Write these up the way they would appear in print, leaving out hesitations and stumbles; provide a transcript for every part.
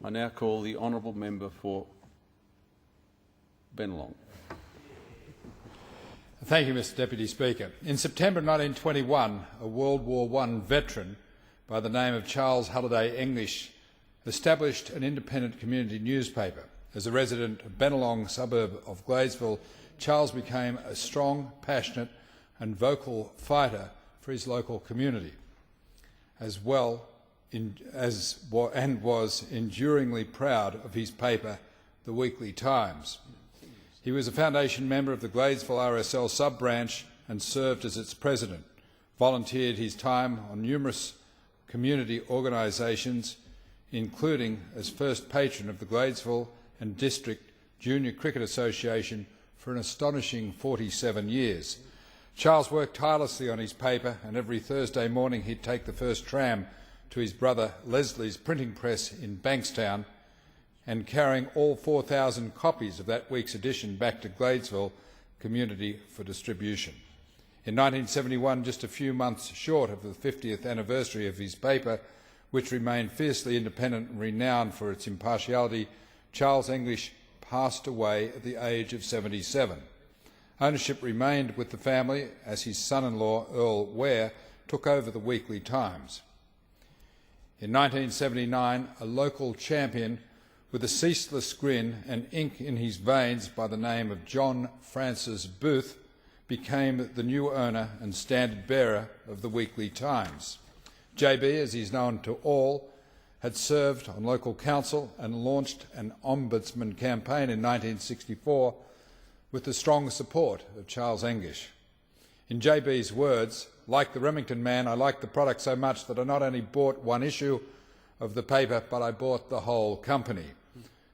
I now call the honourable member for Bennelong. Thank you, Mr Deputy Speaker. In September 1921, a World War I veteran by the name of Charles Halliday English established an independent community newspaper. As a resident of Bennelong suburb of Gladesville, Charles became a strong, passionate and vocal fighter for his local community, and was enduringly proud of his paper, The Weekly Times. He was a foundation member of the Gladesville RSL sub-branch and served as its president, volunteered his time on numerous community organisations, including as first patron of the Gladesville and District Junior Cricket Association for an astonishing 47 years. Charles worked tirelessly on his paper, and every Thursday morning he'd take the first tram to his brother Leslie's printing press in Bankstown, and carrying all 4,000 copies of that week's edition back to Gladesville community for distribution. In 1971, just a few months short of the 50th anniversary of his paper, which remained fiercely independent and renowned for its impartiality, Charles English passed away at the age of 77. Ownership remained with the family as his son-in-law, Earl Ware, took over the Weekly Times. In 1979, a local champion with a ceaseless grin and ink in his veins by the name of John Francis Booth became the new owner and standard-bearer of the Weekly Times. JB, as he's known to all, had served on local council and launched an ombudsman campaign in 1964 with the strong support of Charles English. In JB's words, "Like the Remington man, I liked the product so much that I not only bought one issue of the paper, but I bought the whole company."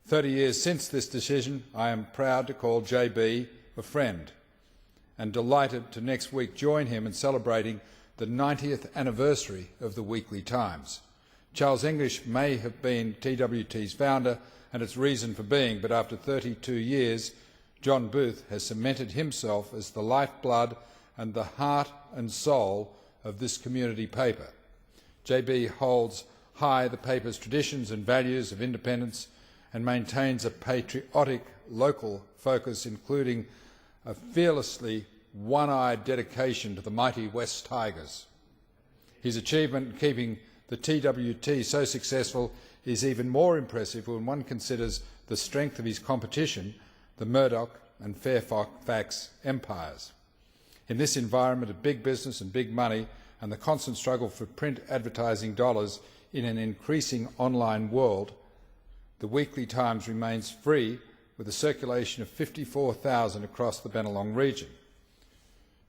30 years since this decision, I am proud to call JB a friend and delighted to next week join him in celebrating the 90th anniversary of the Weekly Times. Charles English may have been TWT's founder and its reason for being, but after 32 years, John Booth has cemented himself as the lifeblood and the heart and soul of this community paper. JB holds high the paper's traditions and values of independence and maintains a patriotic local focus, including a fearlessly one-eyed dedication to the mighty West Tigers. His achievement in keeping the TWT so successful is even more impressive when one considers the strength of his competition, the Murdoch and Fairfax empires. In this environment of big business and big money and the constant struggle for print advertising dollars in an increasing online world, the Weekly Times remains free with a circulation of 54,000 across the Bennelong region.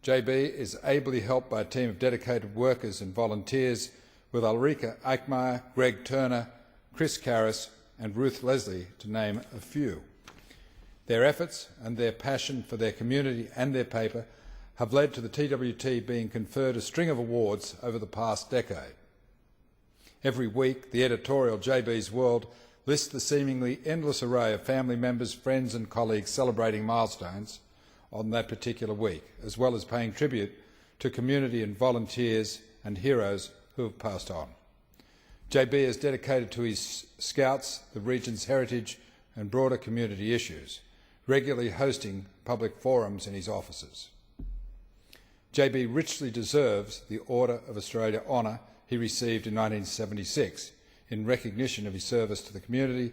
JB is ably helped by a team of dedicated workers and volunteers, with Ulrika Eichmeyer, Greg Turner, Chris Karras and Ruth Leslie, to name a few. Their efforts and their passion for their community and their paper have led to the TWT being conferred a string of awards over the past decade. Every week, the editorial JB's World lists the seemingly endless array of family members, friends and colleagues celebrating milestones on that particular week, as well as paying tribute to community and volunteers and heroes who have passed on. JB is dedicated to his Scouts, the region's heritage and broader community issues, regularly hosting public forums in his offices. JB richly deserves the Order of Australia honour he received in 1976 in recognition of his service to the community,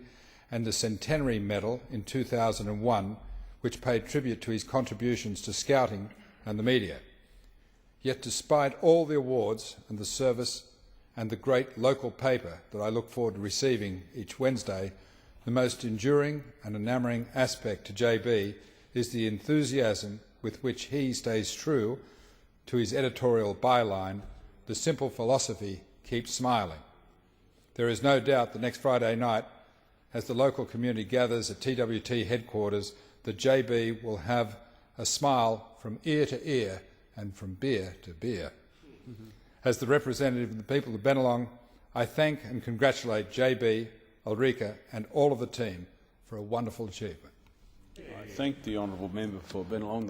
and the Centenary Medal in 2001, which paid tribute to his contributions to scouting and the media. Yet despite all the awards and the service and the great local paper that I look forward to receiving each Wednesday, the most enduring and enamouring aspect to JB is the enthusiasm with which he stays true to his editorial byline, "The simple philosophy keeps smiling." There is no doubt that next Friday night, as the local community gathers at TWT headquarters, that JB will have a smile from ear to ear and from beer to beer. As the representative of the people of Bennelong, I thank and congratulate JB, Ulrika and all of the team for a wonderful achievement. I thank the honourable member for Bennelong.